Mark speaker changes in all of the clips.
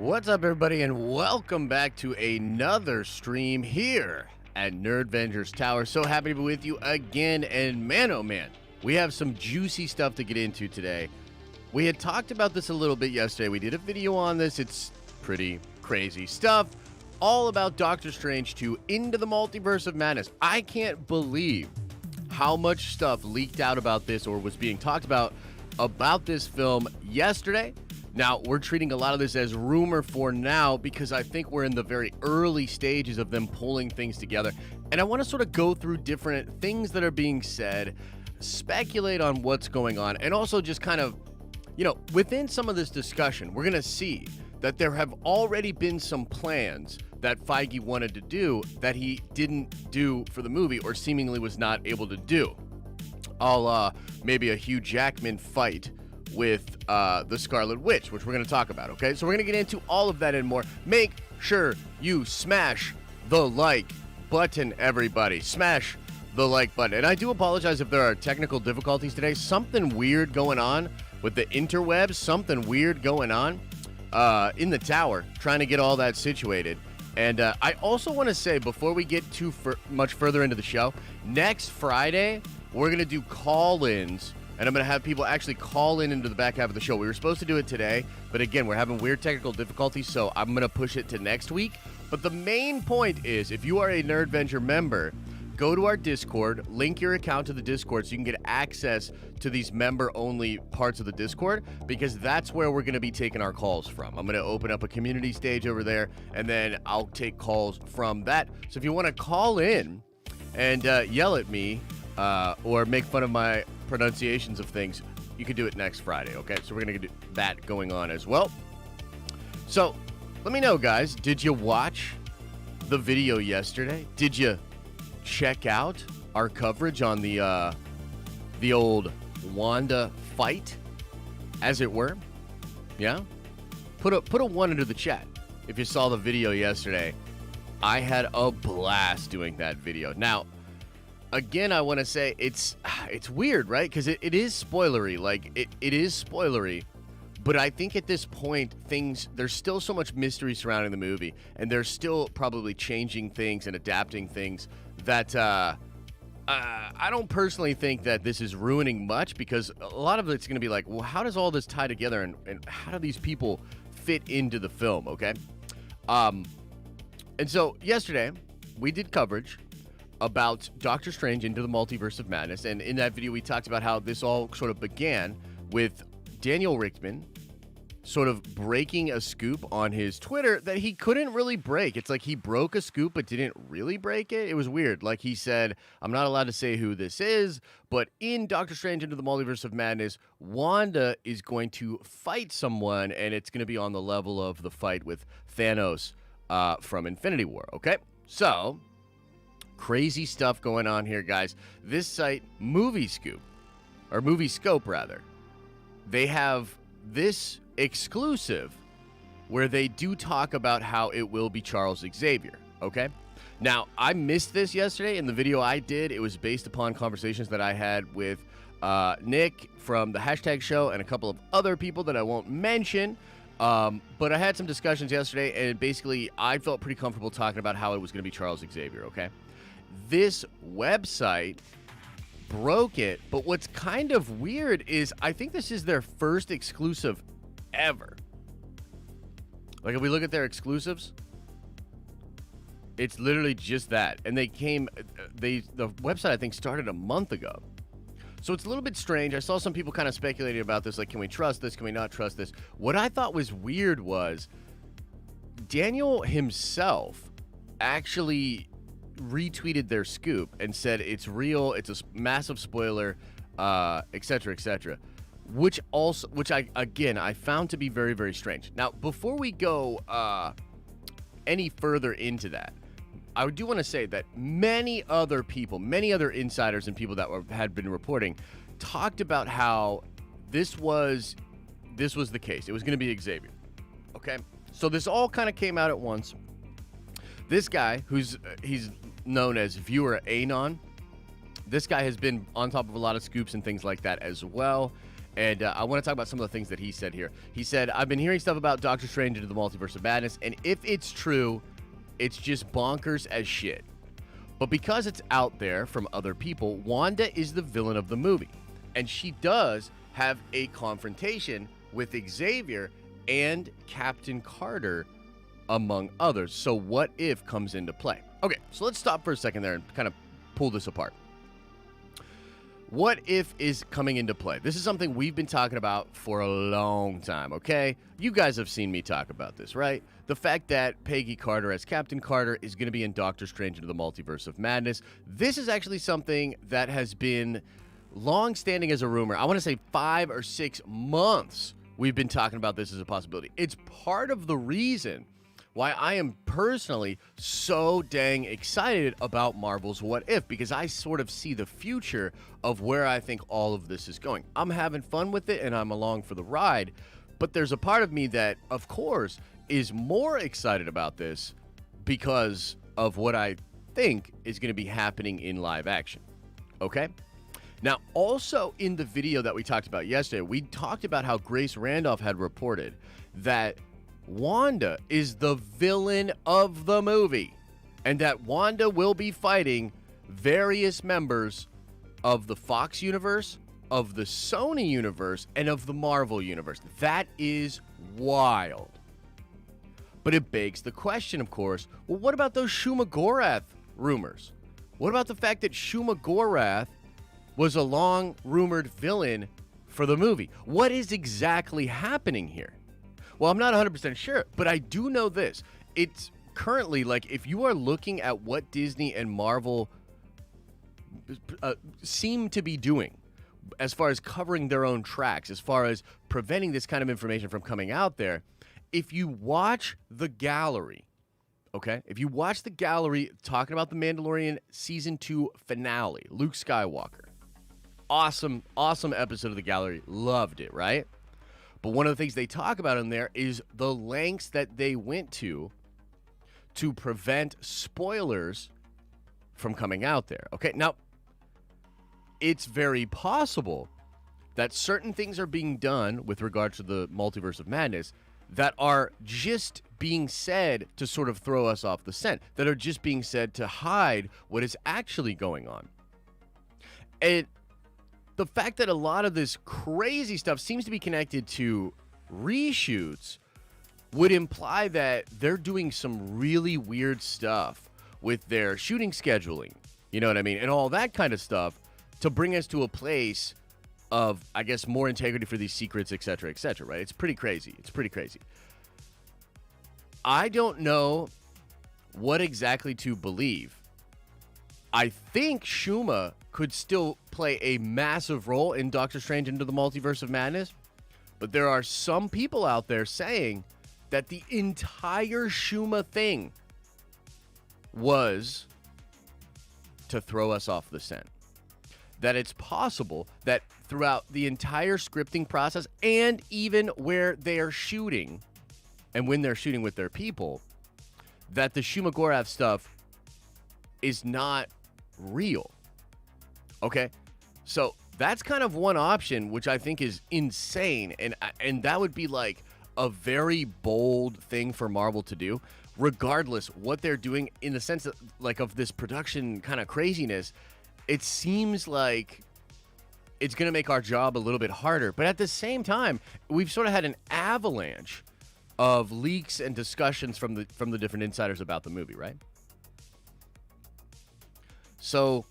Speaker 1: What's up, everybody, and welcome back to another stream here at Nerdvengers Tower. So happy to be with you again, and man, oh man, we have some juicy stuff to get into today. We had talked about this a little bit yesterday. We did a video on this. It's pretty crazy stuff, all about Doctor Strange 2 Into the Multiverse of Madness. I can't believe how much stuff leaked out about this or was being talked about this film yesterday. Now, we're treating a lot of this as rumor for now because I think we're in the very early stages of them pulling things together. And I want to sort of go through different things that are being said, speculate on what's going on, and also just kind of, within some of this discussion, we're going to see that there have already been some plans that Feige wanted to do that he didn't do for the movie or seemingly was not able to do. Maybe a Hugh Jackman fight with the Scarlet Witch, which we're going to talk about, okay? So we're going to get into all of that and more. Make sure you smash the like button, everybody. Smash the like button. And I do apologize if there are technical difficulties today. Something weird going on with the interwebs. Something weird going on in the tower, trying to get all that situated. And I also want to say, before we get too much further into the show, next Friday, we're going to do call-ins. And I'm going to have people actually call in into the back half of the show. We were supposed to do it today, but again, we're having weird technical difficulties, so I'm going to push it to next week. But the main point is, if you are a Nerdventure member, go to our Discord, link your account to the Discord so you can get access to these member-only parts of the Discord, because that's where we're going to be taking our calls from. I'm going to open up a community stage over there, and then I'll take calls from that. So if you want to call in and yell at me or make fun of my pronunciations of things, you can do it next Friday, okay? So we're going to do that going on as well. So let me know, guys, did you watch the video yesterday? Did you check out our coverage on the old Wanda fight, as it were? Yeah? Put a one into the chat if you saw the video yesterday. I had a blast doing that video. Now, again, I want to say it's weird, right? Because it is spoilery. Like, it is spoilery. But I think at this point, there's still so much mystery surrounding the movie. And they're still probably changing things and adapting things that I don't personally think that this is ruining much. Because a lot of it's going to be like, well, how does all this tie together? And how do these people fit into the film, okay? And so yesterday, we did coverage about Doctor Strange Into the Multiverse of Madness, and in that video we talked about how this all sort of began with Daniel Richtman sort of breaking a scoop on his Twitter that he couldn't really break. It's like he broke a scoop but didn't really break it. It was weird. Like, he said, I'm not allowed to say who this is, but in Doctor Strange Into the Multiverse of Madness, Wanda is going to fight someone, and it's going to be on the level of the fight with Thanos from Infinity War, okay? So crazy stuff going on here, guys. This site, Movie Scope, they have this exclusive where they do talk about how it will be Charles Xavier, okay? Now, I missed this yesterday in the video I did. It was based upon conversations that I had with Nick from the Hashtag Show and a couple of other people that I won't mention. But I had some discussions yesterday, and basically I felt pretty comfortable talking about how it was going to be Charles Xavier, okay? This website broke it, but what's kind of weird is I think this is their first exclusive ever. Like, if we look at their exclusives, it's literally just that. And the website, I think, started a month ago. So it's a little bit strange. I saw some people kind of speculating about this, like, can we trust this? Can we not trust this? What I thought was weird was Daniel himself actually retweeted their scoop and said it's real, it's a massive spoiler, etc., etc., which I found to be very, very strange. Now, before we go any further into that, I do want to say that many other insiders and people that had been reporting talked about how this was the case. It was going to be Xavier. Okay, so this all kind of came out at once. This guy, he's known as Viewer Anon, this guy has been on top of a lot of scoops and things like that as well. And I want to talk about some of the things that he said here. He said, I've been hearing stuff about Doctor Strange into the Multiverse of Madness, and if it's true, it's just bonkers as shit. But because it's out there from other people, Wanda is the villain of the movie. And she does have a confrontation with Xavier and Captain Carter, among others. So what if comes into play? Okay, so let's stop for a second there and kind of pull this apart. What if is coming into play? This is something we've been talking about for a long time, okay? You guys have seen me talk about this, right? The fact that Peggy Carter as Captain Carter is going to be in Doctor Strange into the Multiverse of Madness. This is actually something that has been long-standing as a rumor. I want to say 5 or 6 months we've been talking about this as a possibility. It's part of the reason why I am personally so dang excited about Marvel's What If, because I sort of see the future of where I think all of this is going. I'm having fun with it and I'm along for the ride, but there's a part of me that, of course, is more excited about this because of what I think is going to be happening in live action. Okay? Now, also in the video that we talked about yesterday, we talked about how Grace Randolph had reported that Wanda is the villain of the movie, and that Wanda will be fighting various members of the Fox universe, of the Sony universe, and of the Marvel universe. That is wild. But it begs the question, of course, well, what about those Shuma Gorath rumors? What about the fact that Shuma Gorath was a long-rumored villain for the movie? What is exactly happening here? Well, I'm not 100% sure, but I do know this. It's currently, like, if you are looking at what Disney and Marvel seem to be doing as far as covering their own tracks, as far as preventing this kind of information from coming out there, if you watch the gallery, okay? If you watch the gallery talking about the Mandalorian Season 2 finale, Luke Skywalker, awesome episode of the gallery. Loved it, right? But one of the things they talk about in there is the lengths that they went to prevent spoilers from coming out there. Okay, now, it's very possible that certain things are being done with regard to the Multiverse of Madness that are just being said to sort of throw us off the scent, that are just being said to hide what is actually going on. And the fact that a lot of this crazy stuff seems to be connected to reshoots would imply that they're doing some really weird stuff with their shooting scheduling, you know what I mean, and all that kind of stuff to bring us to a place of, I guess, more integrity for these secrets, et cetera, right? It's pretty crazy. It's pretty crazy. I don't know what exactly to believe. I think Shuma could still play a massive role in Doctor Strange into the Multiverse of Madness, but there are some people out there saying that the entire Shuma thing was to throw us off the scent. That it's possible that throughout the entire scripting process and even where they are shooting and when they're shooting with their people, that the Shuma Gorath stuff is not real. Okay? So that's kind of one option, which I think is insane. And that would be like a very bold thing for Marvel to do, regardless what they're doing in the sense that, like, of this production kind of craziness. It seems like it's going to make our job a little bit harder. But at the same time, we've sort of had an avalanche of leaks and discussions from the different insiders about the movie, right? So,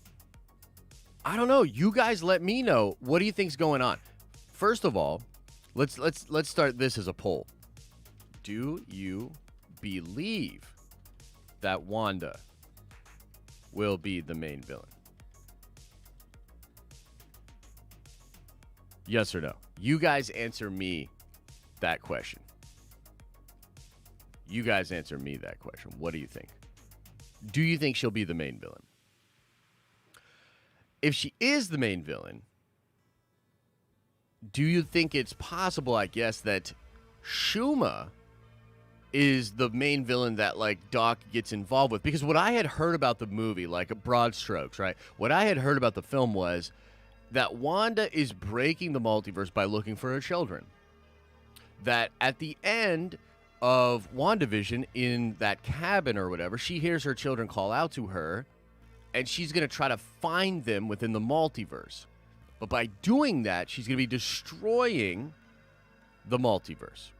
Speaker 1: I don't know. You guys let me know. What do you think's going on? First of all, let's start this as a poll. Do you believe that Wanda will be the main villain? Yes or no? You guys answer me that question. You guys answer me that question. What do you think? Do you think she'll be the main villain? If she is the main villain, do you think it's possible, I guess, that Shuma is the main villain that, like, Doc gets involved with? Because what I had heard about the movie, like, broad strokes, right? What I had heard about the film was that Wanda is breaking the multiverse by looking for her children. That at the end of WandaVision, in that cabin or whatever, she hears her children call out to her, and she's going to try to find them within the multiverse. But by doing that, she's going to be destroying the multiverse.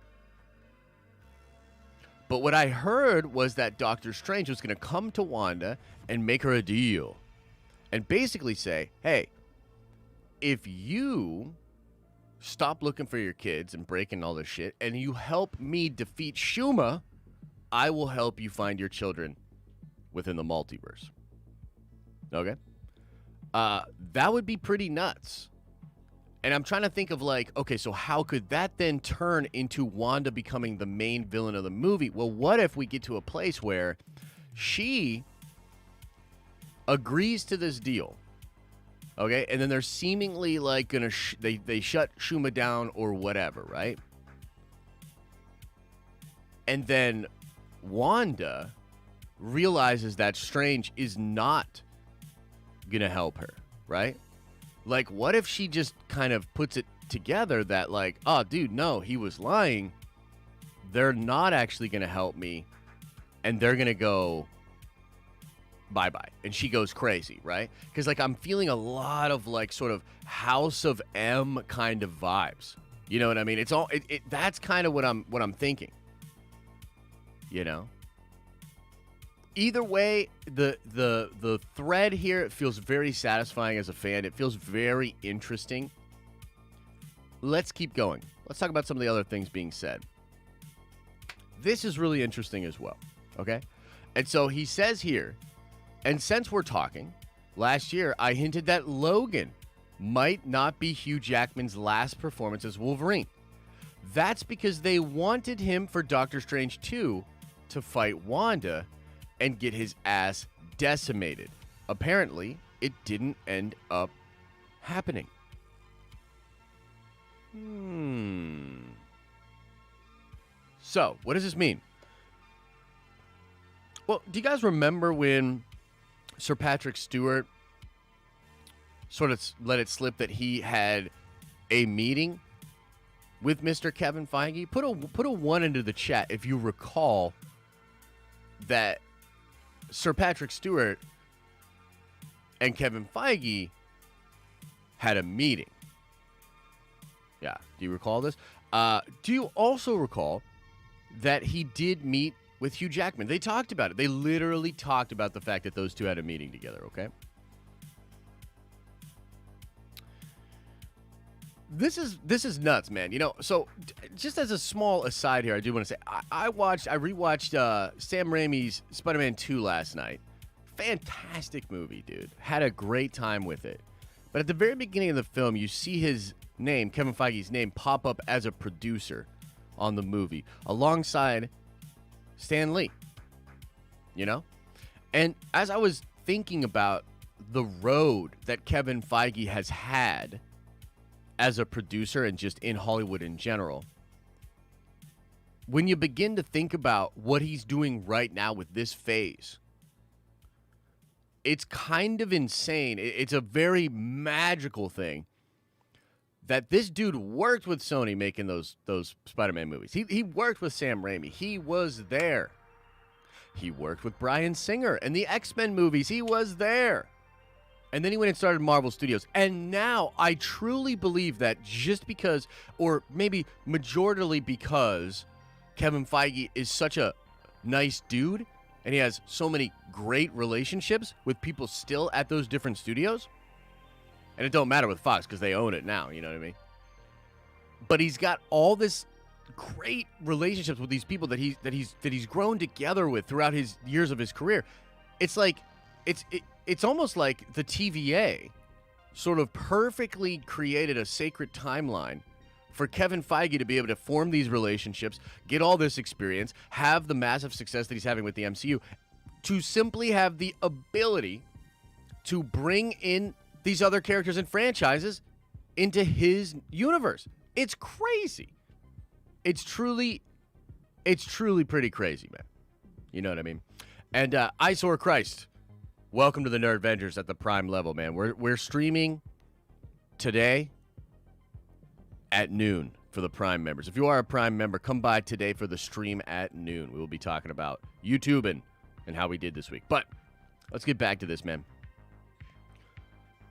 Speaker 1: But what I heard was that Doctor Strange was going to come to Wanda and make her a deal. And basically say, hey, if you stop looking for your kids and breaking all this shit, and you help me defeat Shuma, I will help you find your children within the multiverse. Okay? That would be pretty nuts. And I'm trying to think of like, okay, so how could that then turn into Wanda becoming the main villain of the movie? Well, what if we get to a place where she agrees to this deal, okay, and then they're seemingly like gonna they shut Shuma down or whatever, right? And then Wanda realizes that Strange is not gonna help her, right? Like, what if she just kind of puts it together that like, oh, dude, no, he was lying. They're not actually gonna help me, and they're gonna go bye-bye. And she goes crazy, right? Because, like, I'm feeling a lot of, like, sort of House of M kind of vibes. You know what I mean? It's all, that's kind of what I'm thinking. You know? Either way, the thread here, it feels very satisfying as a fan. It feels very interesting. Let's keep going. Let's talk about some of the other things being said. This is really interesting as well, okay? And so he says here, and since we're talking, last year I hinted that Logan might not be Hugh Jackman's last performance as Wolverine. That's because they wanted him for Doctor Strange 2 to fight Wanda and get his ass decimated. Apparently, it didn't end up happening. So, what does this mean? Well, do you guys remember when Sir Patrick Stewart sort of let it slip that he had a meeting with Mr. Kevin Feige? Put a 1 into the chat if you recall that Sir Patrick Stewart and Kevin Feige had a meeting. Yeah, do you recall this? Do you also recall that he did meet with Hugh Jackman? They talked about it. They literally talked about the fact that those two had a meeting together, okay? This is nuts, man. You know, so just as a small aside here, I do want to say I rewatched Sam Raimi's Spider-Man 2 last night. Fantastic movie, dude. Had a great time with it. But at the very beginning of the film, you see his name, Kevin Feige's name, pop up as a producer on the movie alongside Stan Lee. You know? And as I was thinking about the road that Kevin Feige has had as a producer and just in Hollywood in general, when you begin to think about what he's doing right now with this phase, it's kind of insane. It's a very magical thing that this dude worked with Sony making those Spider-Man movies. He worked with Sam Raimi. He was there. He worked with Bryan Singer and the X-Men movies. He was there. And then he went and started Marvel Studios. And now I truly believe that just because, or maybe majoritarily because, Kevin Feige is such a nice dude and he has so many great relationships with people still at those different studios. And it don't matter with Fox because they own it now, you know what I mean? But he's got all this great relationships with these people that he's grown together with throughout his years of his career. It's like it's almost like the TVA sort of perfectly created a sacred timeline for Kevin Feige to be able to form these relationships, get all this experience, have the massive success that he's having with the MCU, to simply have the ability to bring in these other characters and franchises into his universe. It's crazy. It's truly pretty crazy, man. You know what I mean? And Isor Christ, welcome to the Nerd Vengers at the Prime level, man. We're streaming today at noon for the Prime members. If you are a Prime member, come by today for the stream at noon. We will be talking about YouTube and how we did this week. But let's get back to this, man.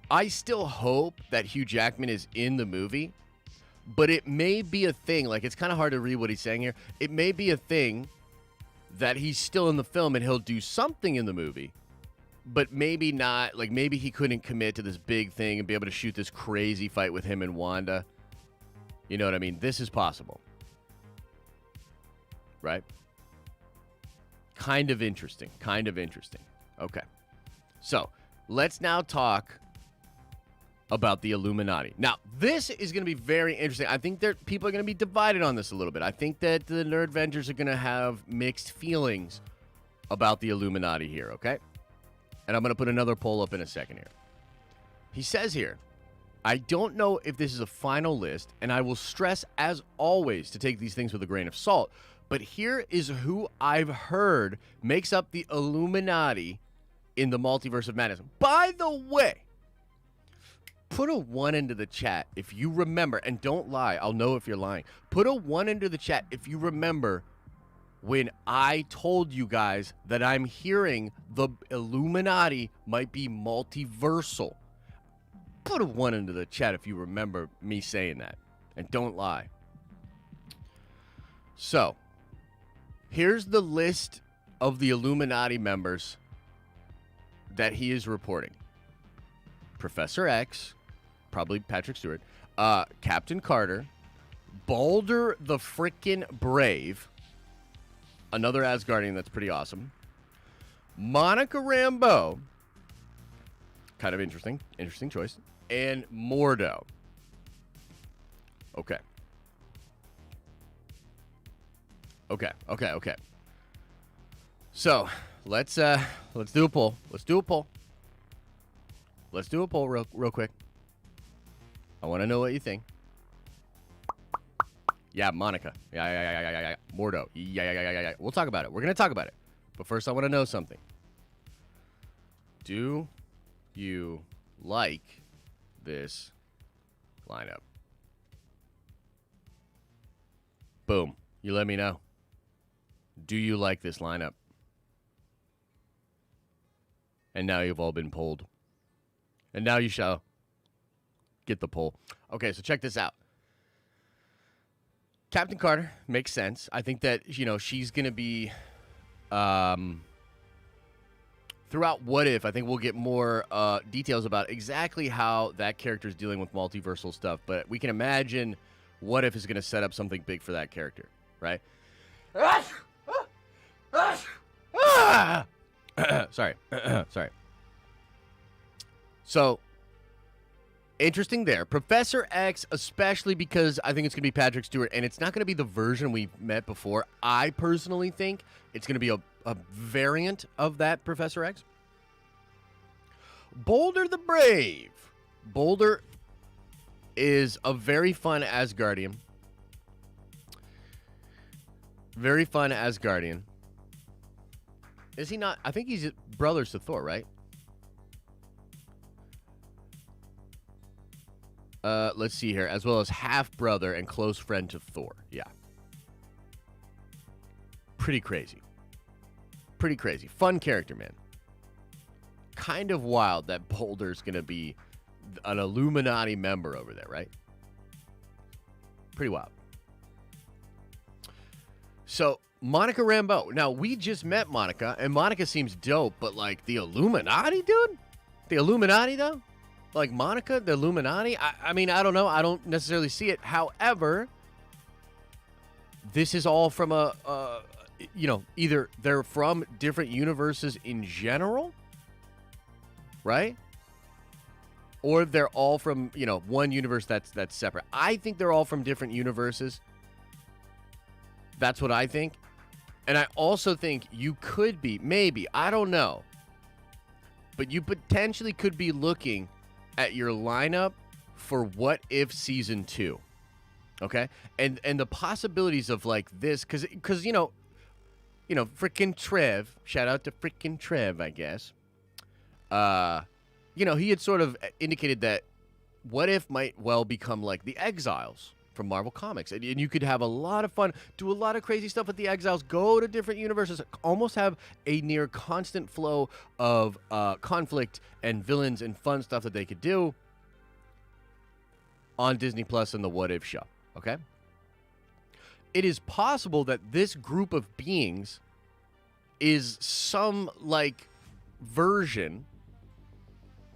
Speaker 1: I still hope that Hugh Jackman is in the movie, but it may be a thing. Like, it's kind of hard to read what he's saying here. It may be a thing that he's still in the film and he'll do something in the movie, but maybe not. Like, maybe he couldn't commit to this big thing and be able to shoot this crazy fight with him and Wanda. You know what I mean? This is possible. Right? Kind of interesting. Kind of interesting. Okay. So, let's now talk about the Illuminati. Now, this is going to be very interesting. I think that people are going to be divided on this a little bit. I think that the Nerdvengers are going to have mixed feelings about the Illuminati here, okay? And I'm going to put another poll up in a second here. He says here, I don't know if this is a final list, and I will stress, as always, to take these things with a grain of salt, but here is who I've heard makes up the Illuminati in the Multiverse of Madness. By the way, put a 1 into the chat if you remember, and don't lie, I'll know if you're lying. Put a 1 into the chat if you remember when I told you guys that I'm hearing the Illuminati might be multiversal. Put a 1 into the chat if you remember me saying that, and don't lie. So, here's the list of the Illuminati members that he is reporting. Professor X, probably Patrick Stewart, Captain Carter, Balder the frickin' Brave, another Asgardian that's pretty awesome, Monica Rambeau, kind of interesting choice, and Mordo. Okay. So, let's do a poll. Let's do a poll real quick. I want to know what you think. Yeah, Monica. Yeah. Mordo. Yeah. We'll talk about it. We're going to talk about it. But first, I want to know something. Do you like this lineup? Boom. You let me know. Do you like this lineup? And now you've all been polled. And now you shall get the poll. Okay, so check this out. Captain Carter makes sense. I think that, she's going to be throughout What If, I think we'll get more details about exactly how that character is dealing with multiversal stuff. But we can imagine What If is going to set up something big for that character, right? Sorry. So, interesting there. Professor X, especially because I think it's going to be Patrick Stewart, and it's not going to be the version we've met before. I personally think it's going to be a variant of that Professor X. Balder the Brave. Balder is a very fun Asgardian. Very fun Asgardian. Is he not? I think he's brothers to Thor, right? Let's see here. As well as half-brother and close friend to Thor. Yeah. Pretty crazy. Fun character, man. Kind of wild that Boulder's going to be an Illuminati member over there, right? Pretty wild. So, Monica Rambeau. Now, we just met Monica, and Monica seems dope, but, like, the Illuminati, dude? The Illuminati, though? Like, Monica, the Illuminati? I mean, I don't know. I don't necessarily see it. However, this is all from either they're from different universes in general, right? Or they're all from, one universe that's separate. I think they're all from different universes. That's what I think. And I also think you could be, maybe, I don't know, but you potentially could be looking at your lineup for What If Season 2. Okay? And the possibilities of, like, this, because frickin' Trev, shout out to frickin' Trev, I guess. He had sort of indicated that What If might well become like the Exiles from Marvel Comics. And you could have a lot of fun, do a lot of crazy stuff with the Exiles, go to different universes, almost have a near constant flow of conflict and villains and fun stuff that they could do on Disney Plus and the What If show, okay? It is possible that this group of beings is some, like, version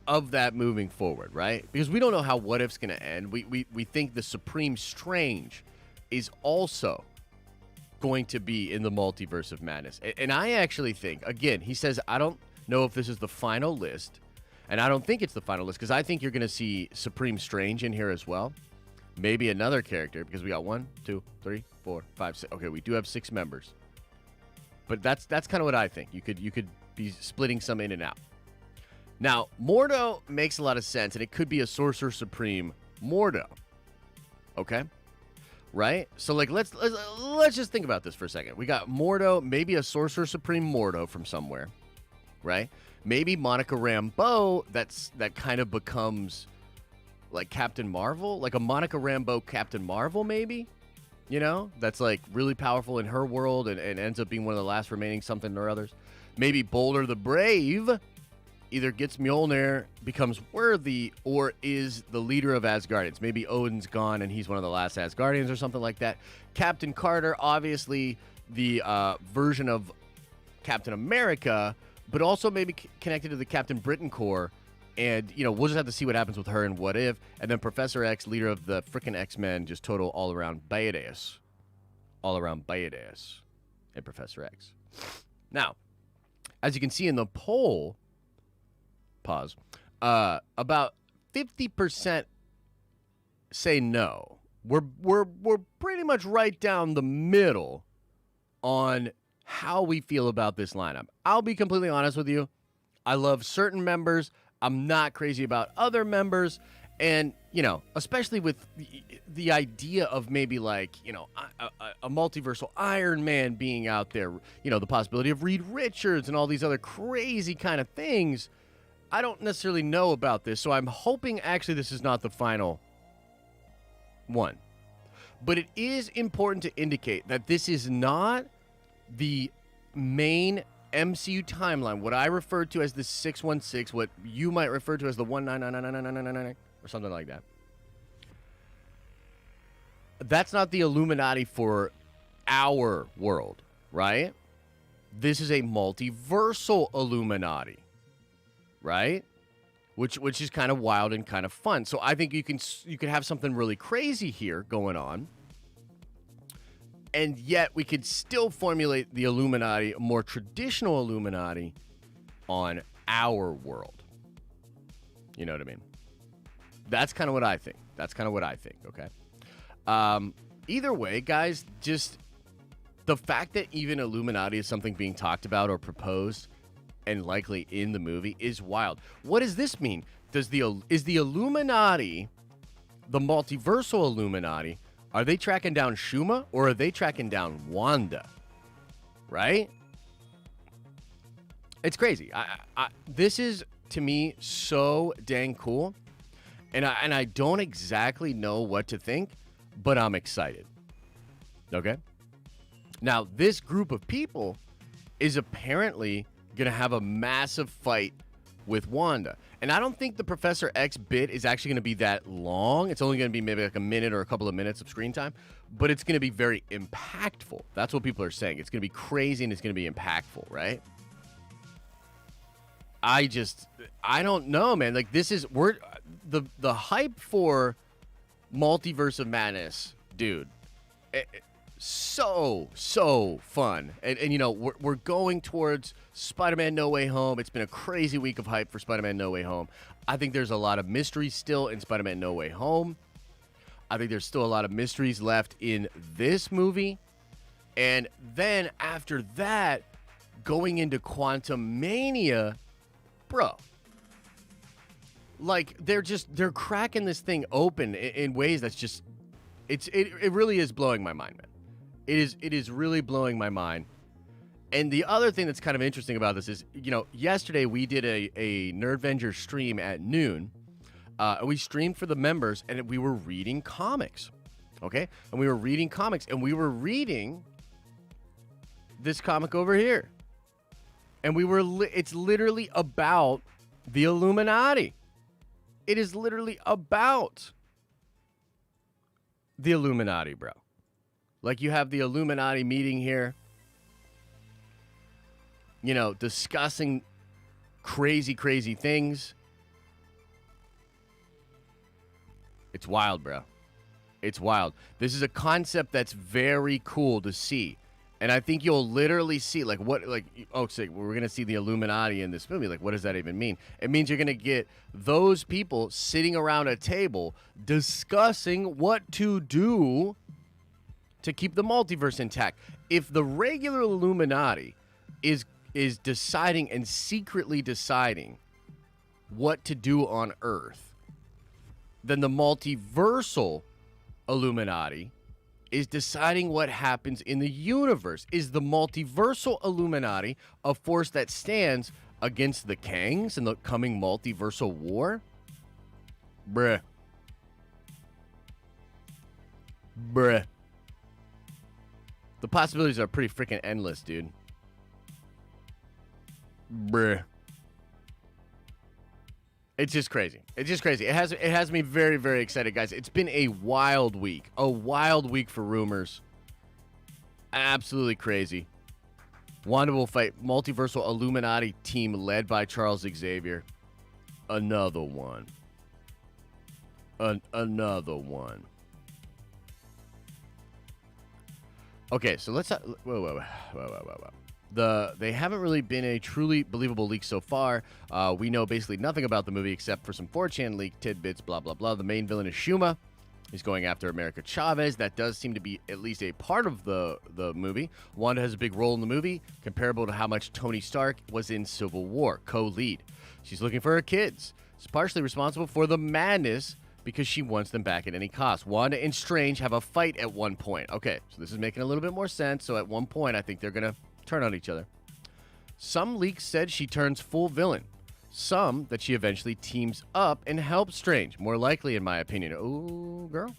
Speaker 1: of that moving forward, right? Because we don't know how What If's going to end. We think the Supreme Strange is also going to be in the Multiverse of Madness. And I actually think, again, he says, I don't know if this is the final list, and I don't think it's the final list, because I think you're going to see Supreme Strange in here as well. Maybe another character, because we got 1, 2, 3, 4, 5, 6. Okay, we do have 6 members. But that's kind of what I think. You could be splitting some in and out. Now, Mordo makes a lot of sense, and it could be a Sorcerer Supreme Mordo. Okay? Right? So, like, let's just think about this for a second. We got Mordo, maybe a Sorcerer Supreme Mordo from somewhere. Right? Maybe Monica Rambeau, that kind of becomes like Captain Marvel, like a Monica Rambeau Captain Marvel, maybe? You know? That's like really powerful in her world and ends up being one of the last remaining something or others. Maybe Boulder the Brave either gets Mjolnir, becomes worthy, or is the leader of Asgardians. Maybe Odin's gone and he's one of the last Asgardians or something like that. Captain Carter, obviously the version of Captain America, but also maybe connected to the Captain Britain Corps. And, you know, we'll just have to see what happens with her and What If. And then Professor X, leader of the frickin' X-Men, just total all-around badass. All-around badass. And Professor X. Now, as you can see in the poll, pause, about 50% say no. We're pretty much right down the middle on how we feel about this lineup. I'll be completely honest with you. I love certain members. I'm not crazy about other members. And, you know, especially with the idea of maybe like, you know, a multiversal Iron Man being out there, you know, the possibility of Reed Richards and all these other crazy kind of things. I don't necessarily know about this, so I'm hoping actually this is not the final one. But it is important to indicate that this is not the main MCU timeline, what I refer to as the 616, what you might refer to as the 199999999 or something like that. That's not the Illuminati for our world, right? This is a multiversal Illuminati, right? Which is kind of wild and kind of fun. So I think you can have something really crazy here going on. And yet we could still formulate the Illuminati, a more traditional Illuminati, on our world. You know what I mean? That's kind of what I think. Okay? Either way, guys, just the fact that even Illuminati is something being talked about or proposed and likely in the movie is wild. What does this mean? Is the Illuminati, the multiversal Illuminati, are they tracking down Shuma or are they tracking down Wanda? Right? It's crazy. This is, to me, so dang cool. And I don't exactly know what to think, but I'm excited. Okay? Now, this group of people is apparently going to have a massive fight with Wanda. And I don't think the Professor X bit is actually going to be that long. It's only going to be maybe like a minute or a couple of minutes of screen time, but it's going to be very impactful. That's what people are saying. It's going to be crazy and it's going to be impactful, right? I don't know, man. Like, the hype for Multiverse of Madness, dude. So fun. And you know, we're going towards Spider-Man No Way Home. It's been a crazy week of hype for Spider-Man No Way Home. I think there's a lot of mysteries still in Spider-Man No Way Home. I think there's still a lot of mysteries left in this movie. And then after that, going into Quantumania, bro. Like, they're cracking this thing open in ways that's just, it really is blowing my mind, man. It is really blowing my mind. And the other thing that's kind of interesting about this is, you know, yesterday we did a Nerdvenger stream at noon And we streamed for the members, and we were reading comics. Okay? And we were reading comics, and we were reading this comic over here. And we were, it's literally about the Illuminati. It is literally about the Illuminati, bro. Like, you have the Illuminati meeting here, you know, discussing crazy, crazy things. It's wild, bro. It's wild. This is a concept that's very cool to see. And I think you'll literally see, like, what, like, oh, so we're going to see the Illuminati in this movie. Like, what does that even mean? It means you're going to get those people sitting around a table discussing what to do to keep the multiverse intact. If the regular Illuminati is deciding and secretly deciding what to do on Earth, then the multiversal Illuminati is deciding what happens in the universe. Is the multiversal Illuminati a force that stands against the Kangs in the coming multiversal war? Bruh. Bruh. The possibilities are pretty freaking endless, dude. Bruh. It's just crazy. It's just crazy. It has me very, very excited, guys. It's been a wild week. A wild week for rumors. Absolutely crazy. Wanda will fight multiversal Illuminati team led by Charles Xavier. Another one. Another one. Okay, so let's... Whoa. They haven't really been a truly believable leak so far. We know basically nothing about the movie except for some 4chan leak tidbits, blah, blah, blah. The main villain is Shuma. He's going after America Chavez. That does seem to be at least a part of the movie. Wanda has a big role in the movie, comparable to how much Tony Stark was in Civil War, co-lead. She's looking for her kids. She's partially responsible for the madness because she wants them back at any cost. Wanda and Strange have a fight at one point. Okay, so this is making a little bit more sense. So at one point, I think they're going to turn on each other. Some leaks said she turns full villain. Some that she eventually teams up and helps Strange. More likely, in my opinion. Ooh, girl.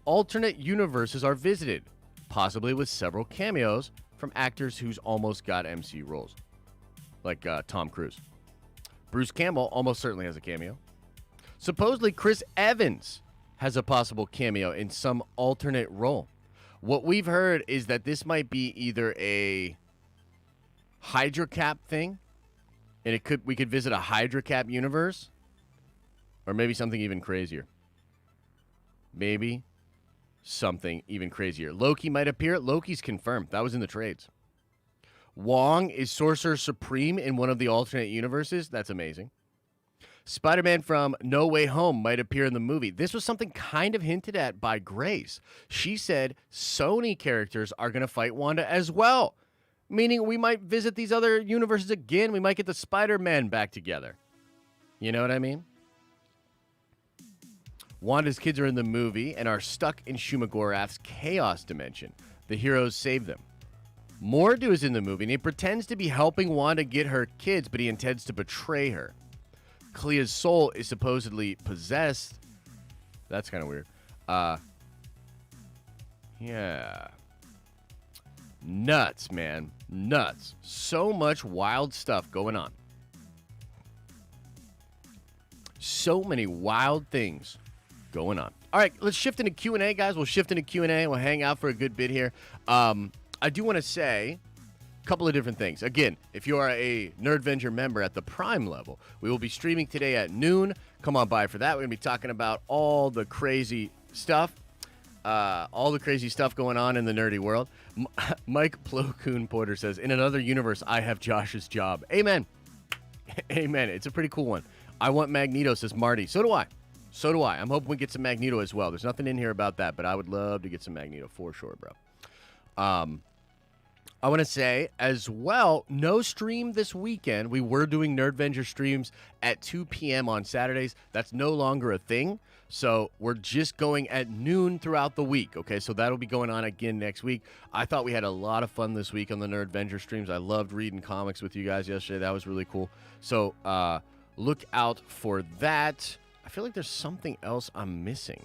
Speaker 1: Alternate universes are visited, possibly with several cameos from actors who's almost got MCU roles, like Tom Cruise. Bruce Campbell almost certainly has a cameo. Supposedly, Chris Evans has a possible cameo in some alternate role. What we've heard is that this might be either a Hydra Cap thing, and we could visit a Hydra Cap universe, or maybe something even crazier. Maybe something even crazier. Loki might appear. Loki's confirmed. That was in the trades. Wong is Sorcerer Supreme in one of the alternate universes. That's amazing. Spider-Man from No Way Home might appear in the movie. This was something kind of hinted at by Grace. She said Sony characters are going to fight Wanda as well, meaning we might visit these other universes again. We might get the Spider-Man back together. You know what I mean? Wanda's kids are in the movie and are stuck in Shumagorath's chaos dimension. The heroes save them. Mordo is in the movie, and he pretends to be helping Wanda get her kids, but he intends to betray her. Clea's soul is supposedly possessed. That's kind of weird. Yeah. Nuts, man. Nuts. So much wild stuff going on. So many wild things going on. All right, let's shift into Q&A, guys. We'll shift into Q&A. We'll hang out for a good bit here. I do want to say a couple of different things. Again, if you are a Nerdventure member at the Prime level, we will be streaming today at noon. Come on by for that. We're going to be talking about all the crazy stuff. All the crazy stuff going on in the nerdy world. Mike Plo Koon Porter says, in another universe, I have Josh's job. Amen. Amen. It's a pretty cool one. I want Magneto, says Marty. So do I. So do I. I'm hoping we get some Magneto as well. There's nothing in here about that, but I would love to get some Magneto for sure, bro. I want to say as well, no stream this weekend. We were doing Nerdventure streams at 2 p.m. on Saturdays. That's no longer a thing. So we're just going at noon throughout the week. Okay, so that'll be going on again next week. I thought we had a lot of fun this week on the Nerdventure streams. I loved reading comics with you guys yesterday. That was really cool. So look out for that. I feel like there's something else I'm missing.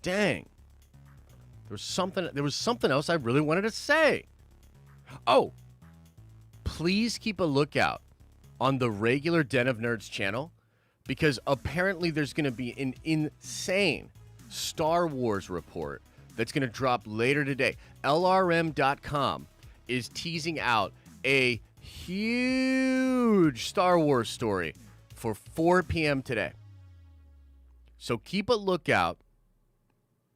Speaker 1: Dang. There was something else I really wanted to say. Oh, please keep a lookout on the regular Den of Nerds channel, because apparently there's going to be an insane Star Wars report that's going to drop later today. LRM.com is teasing out a huge Star Wars story for 4 p.m. today. So keep a lookout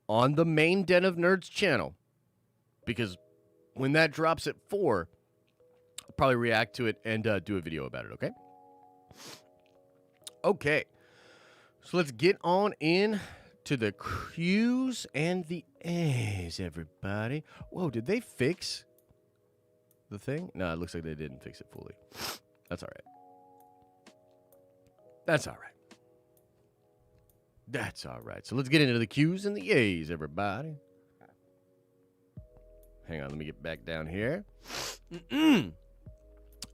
Speaker 1: on the main Den of Nerds channel, because when that drops at 4, I'll probably react to it and do a video about it, okay? Okay. So let's get on in to the Q's and the A's, everybody. Whoa, did they fix the thing? No, it looks like they didn't fix it fully. That's all right. That's all right. That's all right. So let's get into the Q's and the A's, everybody. Hang on, let me get back down here.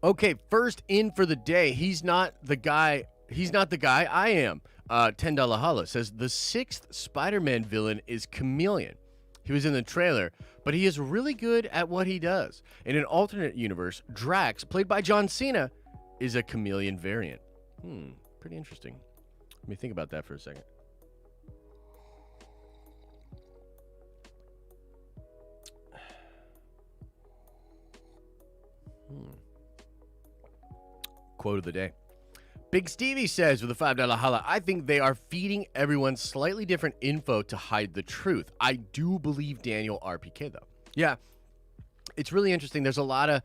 Speaker 1: Okay, first in for the day. He's not the guy I am. $10 Holla says the 6th Spider-Man villain is Chameleon. He was in the trailer, but he is really good at what he does. In an alternate universe, Drax, played by John Cena, is a chameleon variant. Pretty interesting. Let me think about that for a second. Quote of the day. Big Stevie says with a $5 holla, I think they are feeding everyone slightly different info to hide the truth. I do believe Daniel RPK, though. Yeah, it's really interesting. There's a lot of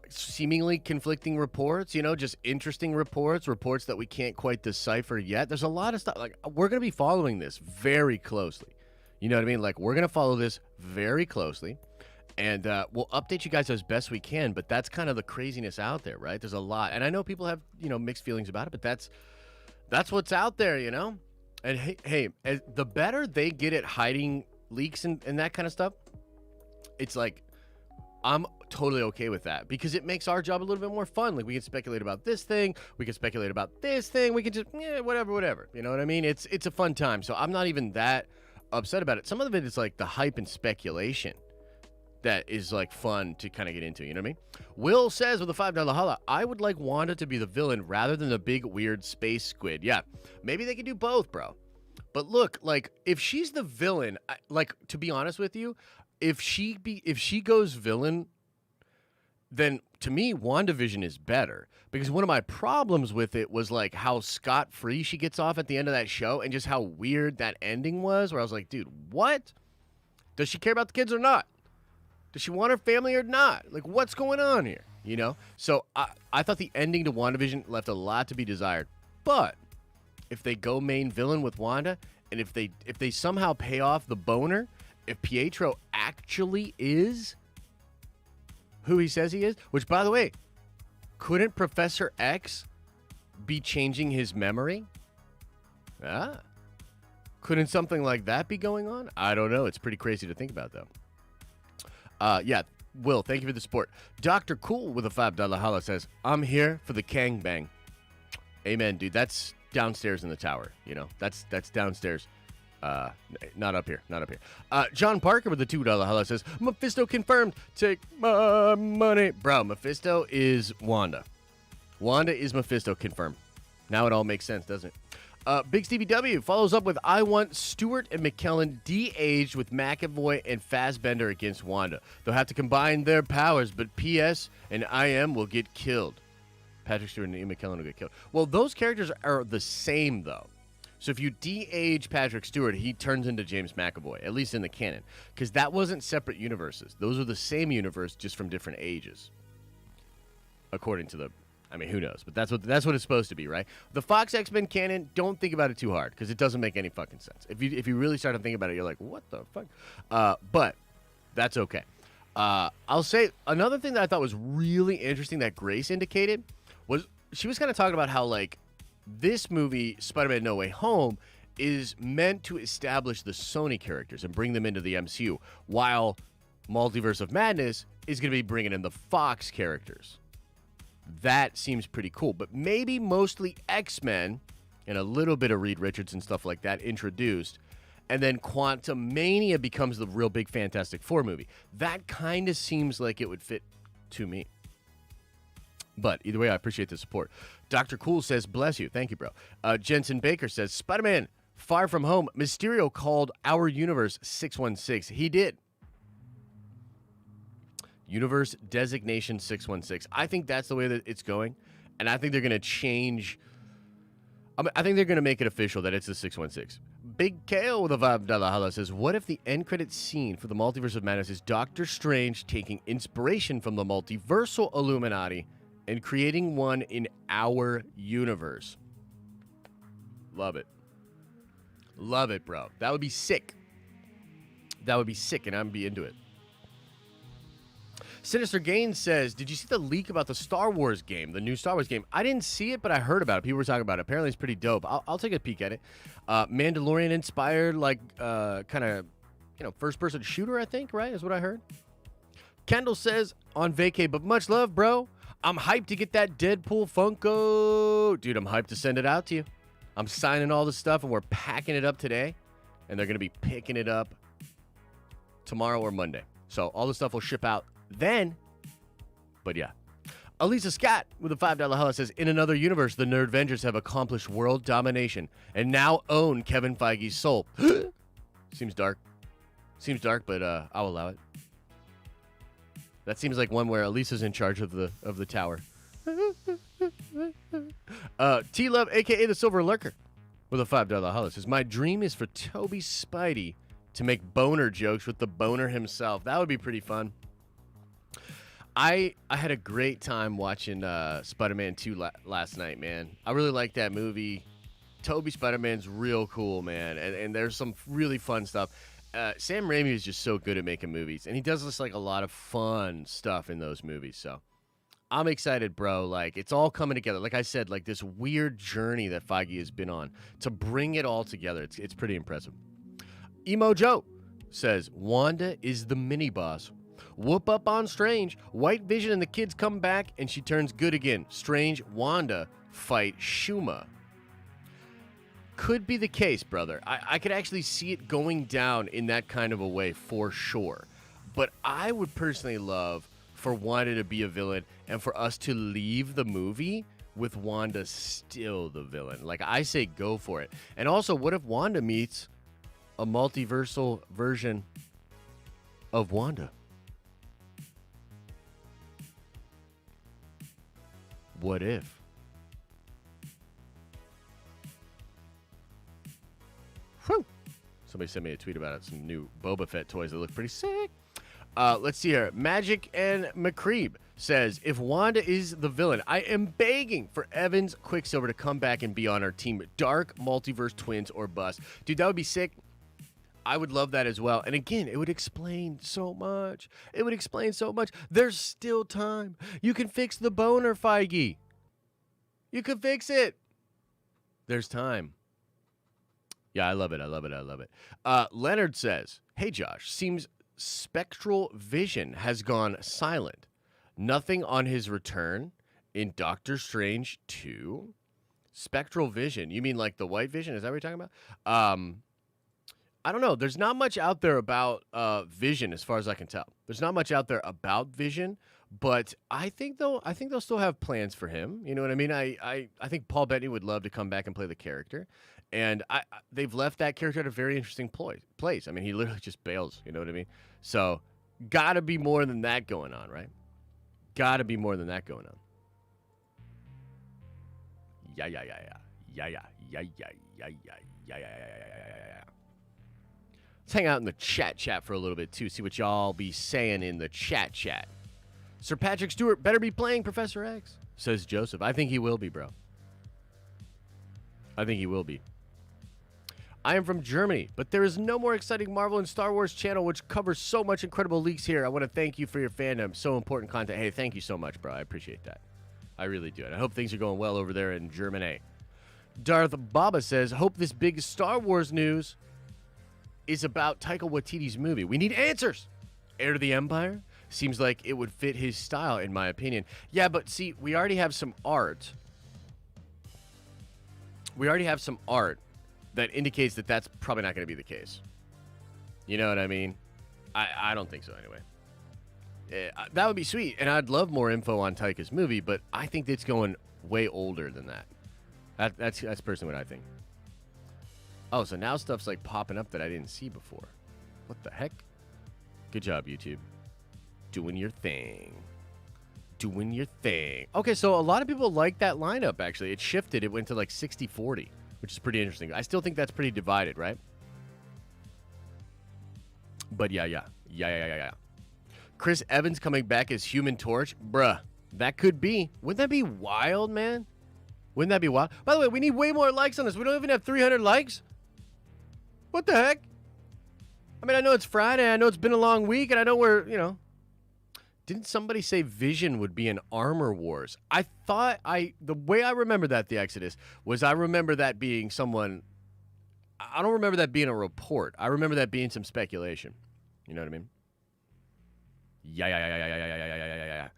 Speaker 1: seemingly conflicting reports, just interesting reports that we can't quite decipher yet. There's a lot of stuff. Like, we're going to be following this very closely. You know what I mean? Like, we're going to follow this very closely. And we'll update you guys as best we can, but that's kind of the craziness out there, right? There's a lot. And I know people have, mixed feelings about it, but that's what's out there, And hey, the better they get at hiding leaks and that kind of stuff, it's like, I'm totally okay with that, because it makes our job a little bit more fun. Like, we can speculate about this thing, we can speculate about this thing, we can just, whatever. You know what I mean? It's a fun time. So I'm not even that upset about it. Some of it is like the hype and speculation that is like fun to kind of get into, you know what I mean? Will says with a $5 holla, I would like Wanda to be the villain rather than the big weird space squid. Yeah, maybe they could do both, bro. But look, like, if she's the villain, to be honest with you, if she goes villain, then to me, WandaVision is better, because one of my problems with it was like how scot-free she gets off at the end of that show, and just how weird that ending was, where I was like, dude, what? Does she care about the kids or not? Does she want her family or not? Like, what's going on here? So I thought the ending to WandaVision left a lot to be desired. But if they go main villain with Wanda, and if they somehow pay off the boner, if Pietro actually is who he says he is, which, by the way, couldn't Professor X be changing his memory? Couldn't something like that be going on? I don't know. It's pretty crazy to think about, though. Yeah, Will, thank you for the support. Dr. Cool with a $5 holla says, I'm here for the Kang Bang. Amen, dude. That's downstairs in the tower, That's downstairs. Not up here. John Parker with the $2 holla says, Mephisto confirmed. Take my money. Bro, Mephisto is Wanda. Wanda is Mephisto confirmed. Now it all makes sense, doesn't it? Big Stevie W follows up with, I want Stewart and McKellen de-aged with McAvoy and Fassbender against Wanda. They'll have to combine their powers, but P.S. and I.M. will get killed. Patrick Stewart and Ian McKellen will get killed. Well, those characters are the same, though. So if you de-age Patrick Stewart, he turns into James McAvoy, at least in the canon, because that wasn't separate universes. Those are the same universe, just from different ages, according to the... I mean, who knows? But that's what it's supposed to be, right? The Fox X-Men canon, don't think about it too hard, because it doesn't make any fucking sense. If you really start to think about it, you're like, what the fuck? But that's okay. I'll say another thing that I thought was really interesting that Grace indicated was she was kind of talking about how, like, this movie, Spider-Man No Way Home, is meant to establish the Sony characters and bring them into the MCU, while Multiverse of Madness is going to be bringing in the Fox characters. That seems pretty cool. But maybe mostly X-Men and a little bit of Reed Richards and stuff like that introduced. And then Quantumania becomes the real big Fantastic Four movie. That kind of seems like it would fit to me. But either way, I appreciate the support. Dr. Cool says, bless you. Thank you, bro. Jensen Baker says, Spider-Man Far From Home. Mysterio called our universe 616. He did. Universe designation 616. I think that's the way that it's going. And I think they're going to change. I think they're going to make it official that it's the 616. Big KO with a $5 holla says, what if the end credit scene for the Multiverse of Madness is Doctor Strange taking inspiration from the multiversal Illuminati and creating one in our universe? Love it. Love it, bro. That would be sick. That would be sick, and I'd be into it. Sinister Gaines says, did you see the leak about the Star Wars game, the new Star Wars game? I didn't see it, but I heard about it. People were talking about it. Apparently, it's pretty dope. I'll take a peek at it. Mandalorian-inspired, like, kind of, first-person shooter, I think, right, is what I heard. Kendall says, on vacay, but much love, bro. I'm hyped to get that Deadpool Funko. Dude, I'm hyped to send it out to you. I'm signing all the stuff, and we're packing it up today, and they're going to be picking it up tomorrow or Monday. So all the stuff will ship out then. But yeah. Elisa Scott with a $5 holla says, in another universe, the Nerdvengers have accomplished world domination and now own Kevin Feige's soul. Seems dark. Seems dark, but I'll allow it. That seems like one where Elisa's in charge of the tower. T-Love, a.k.a. the Silver Lurker, with a $5 holla says, my dream is for Toby Spidey to make boner jokes with the boner himself. That would be pretty fun. I had a great time watching Spider-Man 2 last night, man. I really like that movie. Toby Spider-Man's real cool, man. And there's some really fun stuff. Sam Raimi is just so good at making movies. And he does this, like, a lot of fun stuff in those movies. So I'm excited, bro. Like, it's all coming together. Like I said, like this weird journey that Feige has been on to bring it all together. It's pretty impressive. Emo Joe says, Wanda is the mini-boss. Whoop up on Strange. White Vision and the kids come back, and she turns good again. Strange, Wanda fight Shuma. Could be the case, brother. I could actually see it going down in that kind of a way for sure. But I would personally love for Wanda to be a villain and for us to leave the movie with Wanda still the villain. Like, I say go for it. And also, what if Wanda meets a multiversal version of Wanda? What if? Whew. Somebody sent me a tweet about it. Some new Boba Fett toys that look pretty sick. Let's see here. Magic and McCreeb says, if Wanda is the villain, I am begging for Evans Quicksilver to come back and be on our team. Dark multiverse twins or bust. Dude, that would be sick. I would love that as well. And again, it would explain so much. It would explain so much. There's still time. You can fix the boner, Feige. You can fix it. There's time. Yeah, I love it. I love it. I love it. Leonard says, hey, Josh, seems Spectral Vision has gone silent. Nothing on his return in Doctor Strange 2. Spectral Vision. You mean like the White Vision? Is that what you're talking about? I don't know. There's not much out there about Vision, as far as I can tell. There's not much out there about Vision, but I think they'll still have plans for him. You know what I mean? I think Paul Bettany would love to come back and play the character, and they've left that character at a very interesting place. I mean, he literally just bails. You know what I mean? So, gotta be more than that going on, right? Gotta be more than that going on. Yeah. Let's hang out in the chat for a little bit, too. See what y'all be saying in the chat. Sir Patrick Stewart better be playing Professor X, says Joseph. I think he will be, bro. I think he will be. I am from Germany, but there is no more exciting Marvel and Star Wars channel which covers so much incredible leaks here. I want to thank you for your fandom. So important content. Hey, thank you so much, bro. I appreciate that. I really do. And I hope things are going well over there in Germany. Darth Baba says, hope this big Star Wars news is about Taika Waititi's movie. We need answers. Heir to the Empire? seems like it would fit his style, in my opinion. Yeah, but see, we already have some art. We already have some art that indicates that that's probably not going to be the case. You know what I mean? I don't think so anyway. That would be sweet, and I'd love more info on Taika's movie, but I think it's going way older than that. That's personally what I think. Oh, so now stuff's like popping up that I didn't see before. What the heck? Good job, YouTube. Doing your thing. Doing your thing. Okay, so a lot of people like that lineup, actually. It shifted. It went to like 60-40, which is pretty interesting. I still think that's pretty divided, right? But yeah. Chris Evans coming back as Human Torch? Bruh, that could be. Wouldn't that be wild, man? Wouldn't that be wild? By the way, we need way more likes on this. We don't even have 300 likes. What the heck? I mean, I know it's Friday. I know it's been a long week, and I know we're, Didn't somebody say Vision would be in Armor Wars? I thought the way I remember that, the Exodus, was I remember that being someone. I don't remember that being a report. I remember that being some speculation. You know what I mean? Yeah.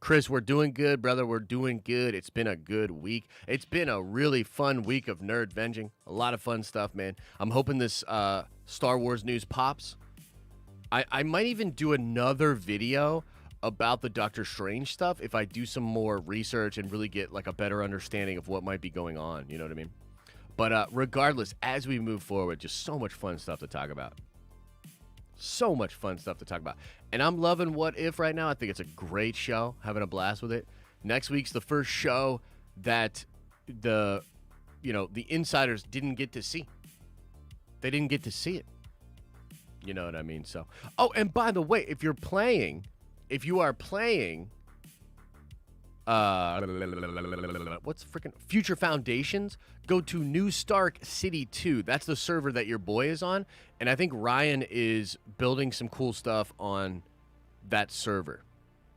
Speaker 1: Chris, we're doing good, brother. We're doing good. It's been a good week. It's been a really fun week of nerd venging. A lot of fun stuff, man. I'm hoping this Star Wars news pops. I might even do another video about the Doctor Strange stuff if I do some more research and really get like a better understanding of what might be going on. You know what I mean? But regardless, as we move forward, just so much fun stuff to talk about. So much fun stuff to talk about. And I'm loving What If right now. I think it's a great show. Having a blast with it. Next week's the first show that the insiders didn't get to see. They didn't get to see it. You know what I mean? So, oh, and by the way, if you are playing what's freaking Future Foundations, go to New Stark City 2. That's the server that your boy is on, and I think Ryan is building some cool stuff on that server.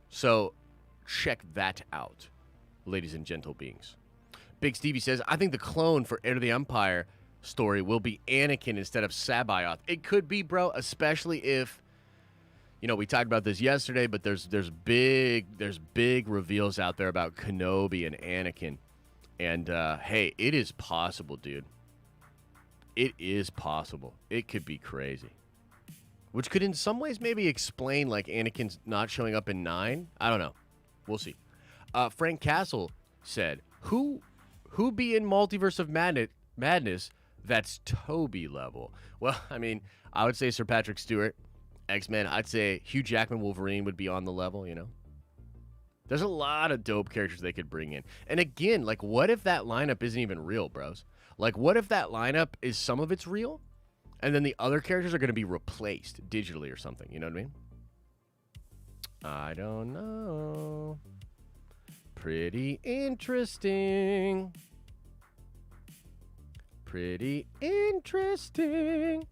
Speaker 1: So check that out, ladies and gentle beings. Big Stevie says, I think the clone for Heir to the Empire story will be Anakin instead of Sabayoth. It could be, bro, especially if we talked about this yesterday, but there's big reveals out there about Kenobi and Anakin. And hey, it is possible, dude. It is possible. It could be crazy. Which could in some ways maybe explain like Anakin's not showing up in 9. I don't know. We'll see. Frank Castle said, Who be in Multiverse of Madness that's Toby level? Well, I mean, I would say Sir Patrick Stewart. X-Men, I'd say Hugh Jackman Wolverine would be on the level, There's a lot of dope characters they could bring in. And again, like, what if that lineup isn't even real, bros? Like, what if that lineup is some of it's real, and then the other characters are going to be replaced digitally or something, you know what I mean? I don't know. Pretty interesting. Pretty interesting.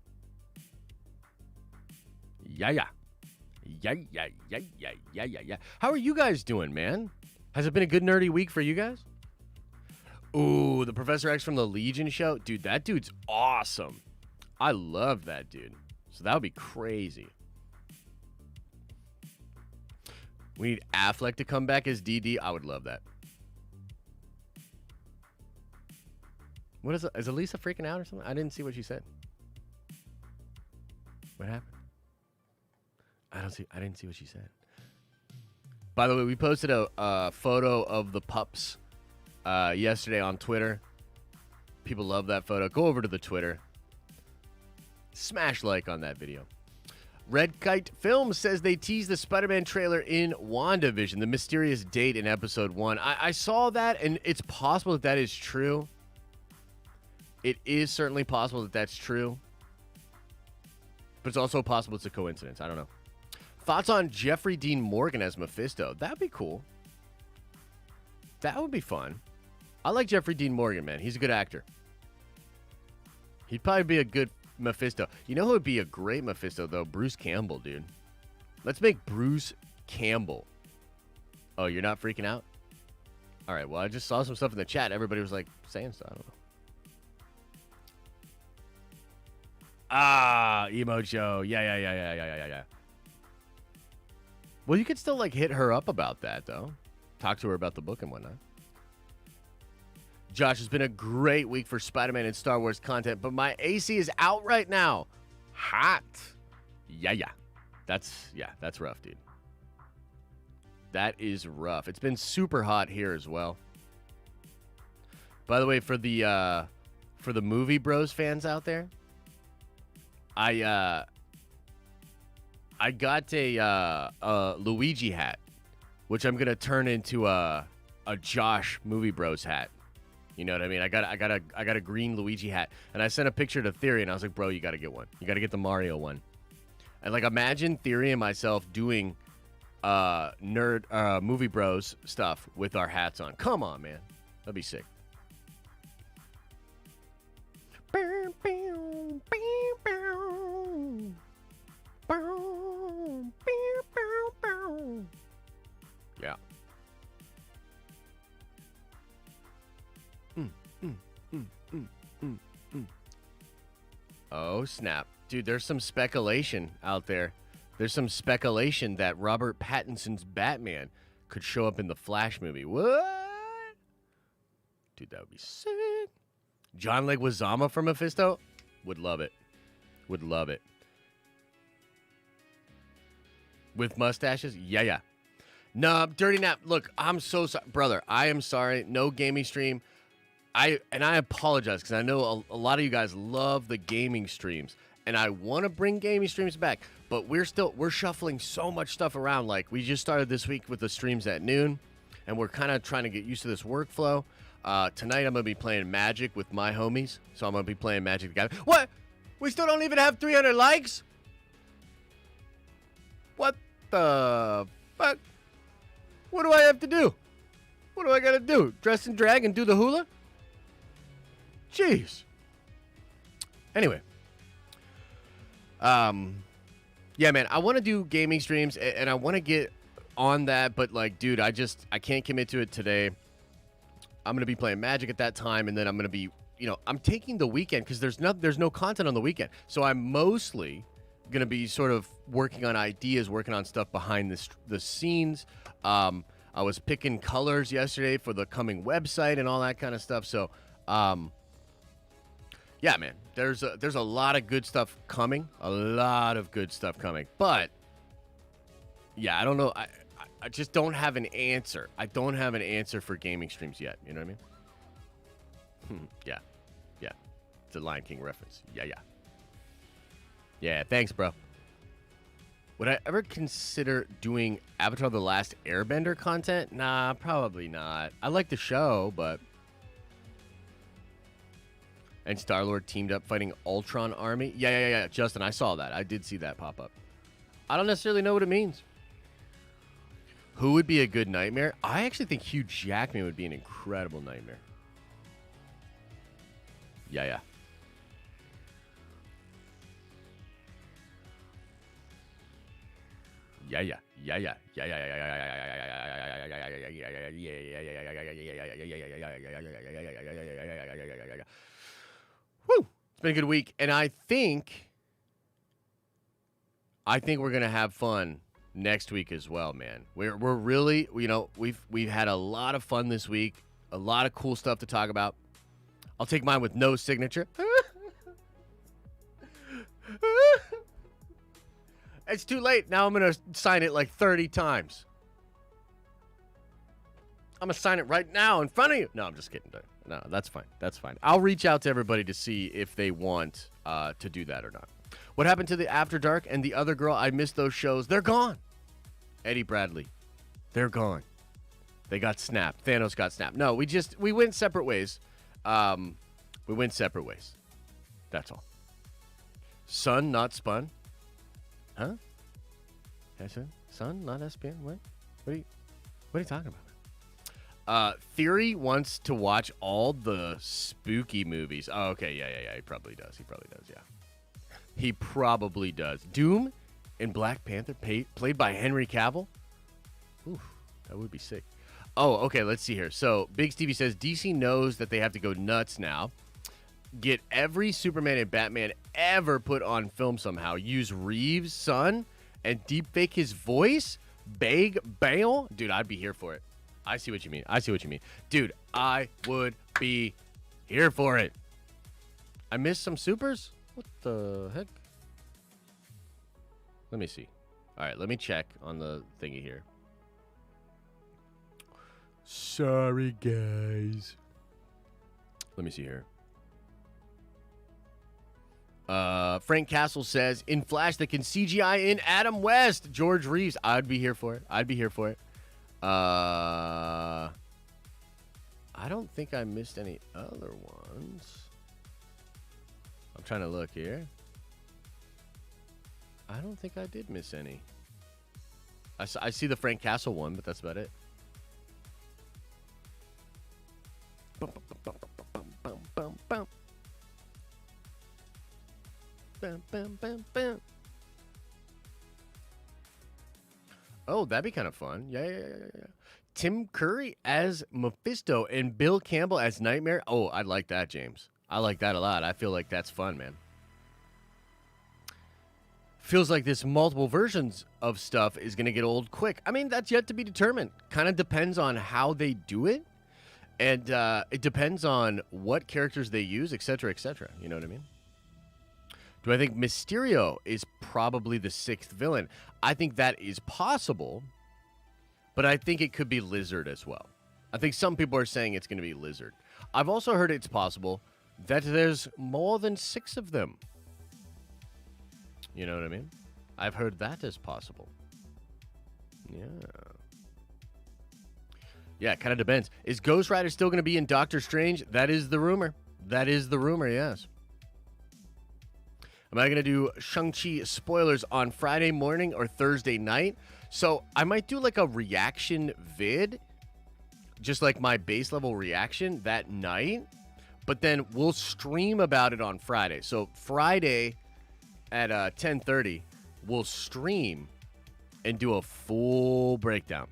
Speaker 1: Yeah. How are you guys doing, man? Has it been a good nerdy week for you guys? Ooh, the Professor X from the Legion show? Dude, that dude's awesome. I love that dude. So that would be crazy. We need Affleck to come back as DD. I would love that. What is it? Is Elisa freaking out or something? I didn't see what she said. What happened? I didn't see what she said. By the way, we posted a photo of the pups yesterday on Twitter. People love that photo. Go over to the Twitter. Smash like on that video. Red Kite Films says they teased the Spider-Man trailer in WandaVision, the mysterious date in episode 1. I saw that, and it's possible that is true. It is certainly possible that that's true. But it's also possible it's a coincidence. I don't know. Thoughts on Jeffrey Dean Morgan as Mephisto? That'd be cool. That would be fun. I like Jeffrey Dean Morgan, man. He's a good actor. He'd probably be a good Mephisto. You know who would be a great Mephisto, though? Bruce Campbell, dude. Let's make Bruce Campbell. Oh, you're not freaking out? All right, well, I just saw some stuff in the chat. Everybody was, like, saying stuff. I don't know. Ah, Emo Joe. Yeah. Well, you could still, like, hit her up about that, though. Talk to her about the book and whatnot. Josh, it's been a great week for Spider-Man and Star Wars content, but my AC is out right now. Hot. Yeah. That's rough, dude. That is rough. It's been super hot here as well. By the way, for the Movie Bros fans out there, I got a Luigi hat, which I'm gonna turn into a Josh Movie Bros hat. You know what I mean? I got a green Luigi hat, and I sent a picture to Theory, and I was like, bro, you got to get one. You got to get the Mario one. And like, imagine Theory and myself doing Movie Bros stuff with our hats on. Come on, man, that'd be sick. Yeah. Oh, snap. Dude, there's some speculation out there. There's some speculation that Robert Pattinson's Batman could show up in the Flash movie. What? Dude, that would be sick. John Leguizamo from Mephisto? Would love it. Would love it. With mustaches? Yeah. No, Dirty Nap. Look, I'm so sorry. Brother, I am sorry. No gaming stream. I apologize because I know a lot of you guys love the gaming streams, and I want to bring gaming streams back, but we're shuffling so much stuff around. Like, we just started this week with the streams at noon, and we're kind of trying to get used to this workflow. Tonight I'm going to be playing Magic with my homies, so I'm going to be playing Magic together. What? We still don't even have 300 likes? What the fuck? What do I have to do? What do I got to do? Dress and drag and do the hula? Jeez. Anyway. Yeah, man, I want to do gaming streams, and I want to get on that, but, like, dude, I can't commit to it today. I'm going to be playing Magic at that time, and then I'm going to be, I'm taking the weekend because there's no content on the weekend. So I'm mostly going to be sort of working on ideas, working on stuff behind the scenes. I was picking colors yesterday for the coming website and all that kind of stuff. So, yeah, man, there's a lot of good stuff coming. A lot of good stuff coming. But, yeah, I don't know. I just don't have an answer. I don't have an answer for gaming streams yet. You know what I mean? Yeah. It's a Lion King reference. Yeah, thanks, bro. Would I ever consider doing Avatar The Last Airbender content? Nah, probably not. I like the show, but... And Star-Lord teamed up fighting Ultron Army? Yeah. Justin, I saw that. I did see that pop up. I don't necessarily know what it means. Who would be a good Nightmare? I actually think Hugh Jackman would be an incredible Nightmare. Yeah. Woo! It's been a good week, and I think we're gonna have fun next week as well, man. We're really, we've had a lot of fun this week, a lot of cool stuff to talk about. I'll take mine with no signature. It's too late. Now I'm going to sign it like 30 times. I'm going to sign it right now in front of you. No, I'm just kidding. No, that's fine. That's fine. I'll reach out to everybody to see if they want to do that or not. What happened to the After Dark and the other girl? I missed those shows. They're gone. Eddie Bradley. They're gone. They got snapped. Thanos got snapped. No, we went separate ways. We went separate ways. That's all. Sun, not spun. Huh? Sun, not SPN? What? What are you talking about? Theory wants to watch all the spooky movies. Oh, okay. Yeah. He probably does. Yeah. He probably does. Doom in Black Panther, played by Henry Cavill. Oof, that would be sick. Oh, okay. Let's see here. So, Big Stevie says DC knows that they have to go nuts now. Get every Superman and Batman ever put on film somehow. Use Reeves' son and deepfake his voice. Bag Bale? Dude, I'd be here for it. I see what you mean. Dude, I would be here for it. I missed some supers? What the heck? Let me see. All right, let me check on the thingy here. Sorry, guys. Let me see here. Frank Castle says, in Flash, they can CGI in Adam West. George Reeves. I'd be here for it. I don't think I missed any other ones. I'm trying to look here. I don't think I did miss any. I see the Frank Castle one, but that's about it. Bum, bum, bum, bum, bum, bum, bum. Bum, bum, bum, bum. Oh, that'd be kind of fun. Yeah. Tim Curry as Mephisto and Bill Campbell as Nightmare. Oh, I'd like that, James. I like that a lot. I feel like that's fun, man. Feels like this multiple versions of stuff is going to get old quick. I mean, that's yet to be determined. Kind of depends on how they do it. And it depends on what characters they use, etc., etc. You know what I mean? Do I think Mysterio is probably the sixth villain? I think that is possible, but I think it could be Lizard as well. I think some people are saying it's going to be Lizard. I've also heard it's possible that there's more than 6 of them. You know what I mean? I've heard that is possible. Yeah, it kind of depends. Is Ghost Rider still going to be in Doctor Strange? That is the rumor. Yes. Am I going to do Shang-Chi spoilers on Friday morning or Thursday night? So I might do like a reaction vid, just like my base level reaction that night, but then we'll stream about it on Friday. So Friday at 10:30, we'll stream and do a full breakdown.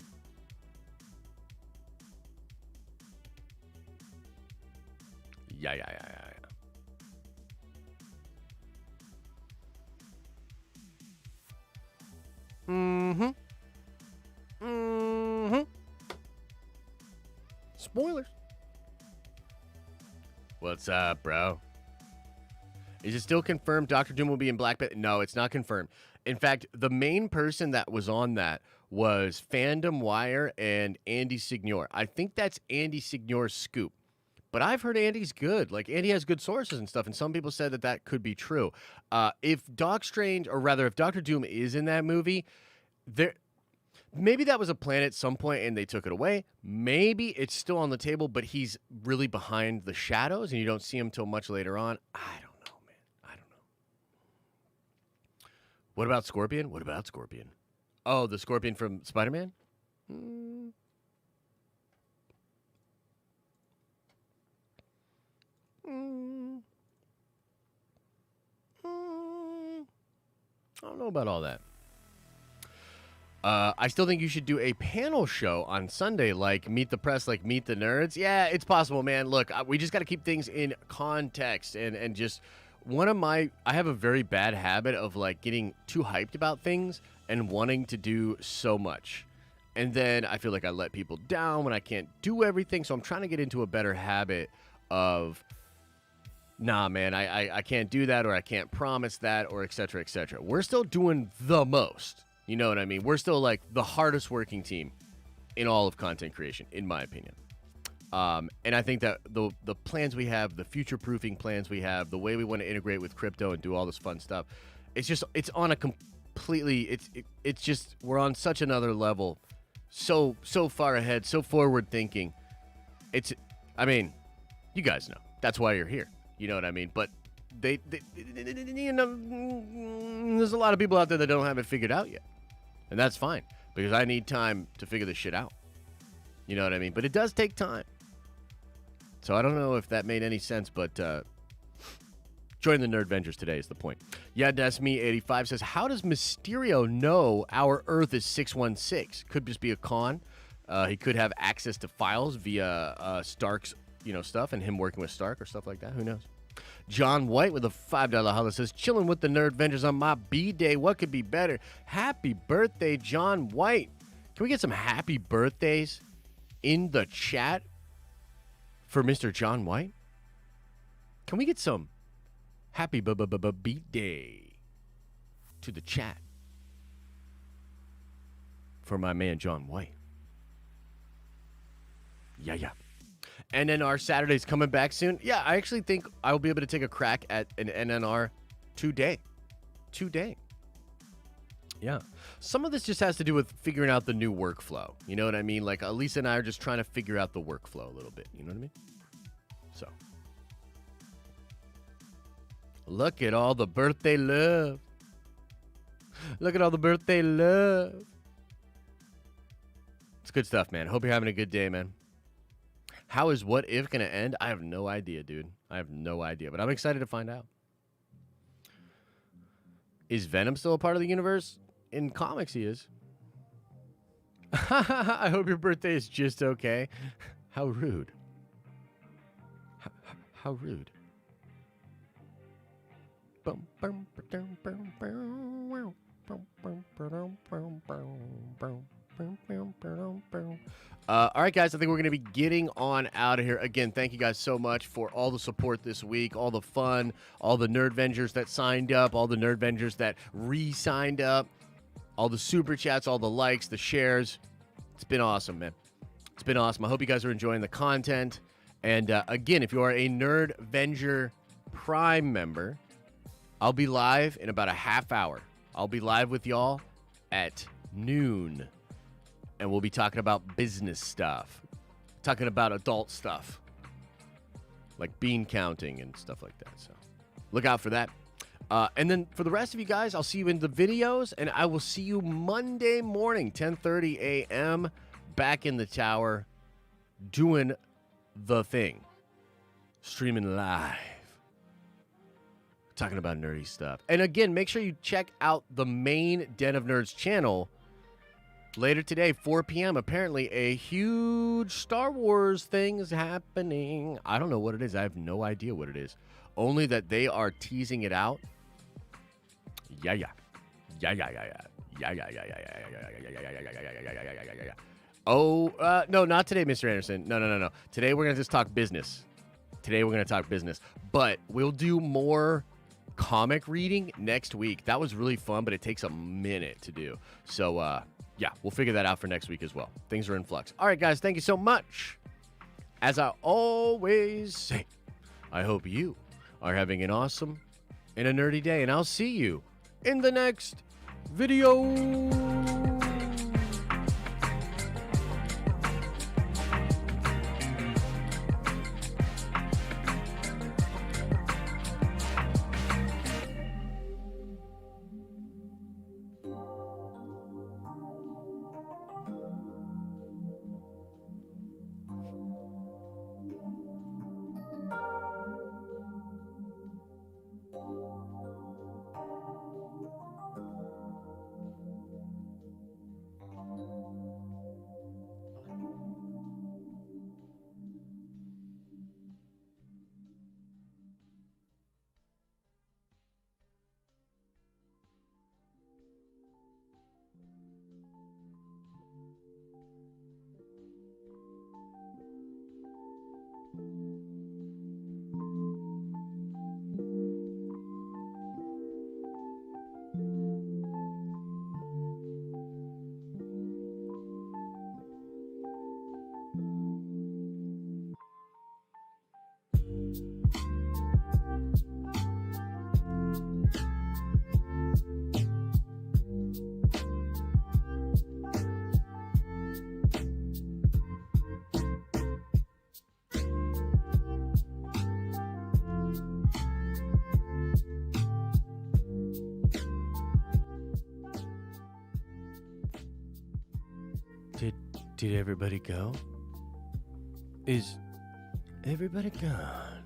Speaker 1: Yeah. Spoilers. What's up, bro? Is it still confirmed Doctor Doom will be in Black Panther? No, it's not confirmed. In fact, the main person that was on that was Fandom Wire and Andy Signor. I think that's Andy Signor's scoop. But I've heard Andy's good. Like, Andy has good sources and stuff, and some people said that that could be true. If if Doctor Doom is in that movie, maybe that was a plan at some point and they took it away. Maybe it's still on the table, but he's really behind the shadows and you don't see him till much later on. I don't know, man. I don't know. What about Scorpion? Oh, the Scorpion from Spider-Man? I don't know about all that. I still think you should do a panel show on Sunday, like Meet the Press, like Meet the Nerds. Yeah, it's possible, man. Look, we just got to keep things in context and just I have a very bad habit of like getting too hyped about things and wanting to do so much. And then I feel like I let people down when I can't do everything. So I'm trying to get into a better habit of, nah, man, I can't do that, or I can't promise that, or et cetera, et cetera. We're still doing the most. You know what I mean? We're still like the hardest working team in all of content creation, in my opinion. And I think that the plans we have, the future-proofing plans we have, the way we want to integrate with crypto and do all this fun stuff, it's on a completely, it's just, we're on such another level, so far ahead, so forward thinking. You guys know. That's why you're here. You know what I mean? But they you know, there's a lot of people out there that don't have it figured out yet. And that's fine, because I need time to figure this shit out. You know what I mean? But it does take time. So I don't know if that made any sense, but join the Nerd Vengers today is the point. Yeah, that's me. 85 says, how does Mysterio know our Earth is 616? Could just be a con. He could have access to files via Stark's stuff, and him working with Stark or stuff like that. Who knows? John White with a $5 holla says, chilling with the Nerd Vengers on my B-Day. What could be better? Happy birthday, John White. Can we get some happy birthdays in the chat for Mr. John White? Can we get some happy beat day to the chat for my man John White? Yeah. And then our Saturday's coming back soon. Yeah, I actually think I'll be able to take a crack at an NNR today. Yeah. Some of this just has to do with figuring out the new workflow. You know what I mean? Like, Elisa and I are just trying to figure out the workflow a little bit. You know what I mean? So. Look at all the birthday love. Look at all the birthday love. It's good stuff, man. Hope you're having a good day, man. How is What If going to end? I have no idea, dude. I have no idea, but I'm excited to find out. Is Venom still a part of the universe? In comics, he is. I hope your birthday is just okay. How rude. How rude. All right, guys, I think we're going to be getting on out of here. Again, thank you guys so much for all the support this week, all the fun, all the Nerdvengers that signed up, all the Nerdvengers that re-signed up, all the super chats, all the likes, the shares. It's been awesome, man. It's been awesome. I hope you guys are enjoying the content. And again, if you are a Nerdvenger Prime member, I'll be live in about a half hour. I'll be live with y'all at noon. And we'll be talking about business stuff. Talking about adult stuff. Like bean counting and stuff like that. So look out for that. And then for the rest of you guys, I'll see you in the videos. And I will see you Monday morning, 10:30 a.m. back in the tower. Doing the thing. Streaming live. Talking about nerdy stuff. And again, make sure you check out the main Den of Nerds channel. Later today, 4 p.m., apparently a huge Star Wars thing is happening. I don't know what it is. I have no idea what it is. Only that they are teasing it out. Yeah. Oh, no, not today, Mr. Anderson. No. Today we're going to just talk business. But we'll do more comic reading next week. That was really fun, but it takes a minute to do. So, yeah, we'll figure that out for next week as well. Things are in flux. All right, guys, thank you so much. As I always say, I hope you are having an awesome and a nerdy day, and I'll see you in the next video. Did everybody go? Is everybody gone?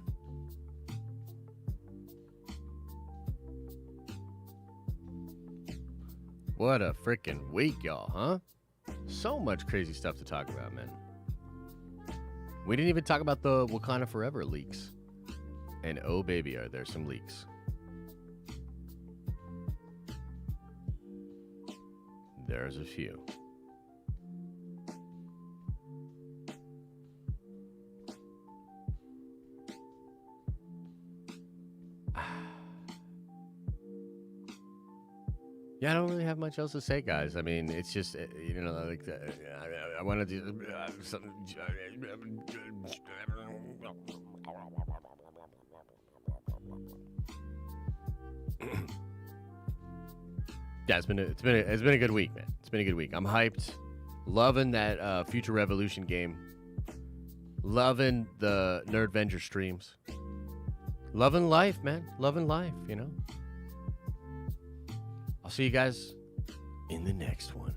Speaker 1: What a freaking week, y'all, huh? So much crazy stuff to talk about, man. We didn't even talk about the Wakanda Forever leaks. And oh, baby, are there some leaks. There's a few. Yeah, I don't really have much else to say, guys. I mean, it's just like I want to do something. Yeah, it's been a good week, man. It's been a good week. I'm hyped, loving that Future Revolution game, loving the Nerdvenger streams, loving life, man, loving life. I'll see you guys in the next one.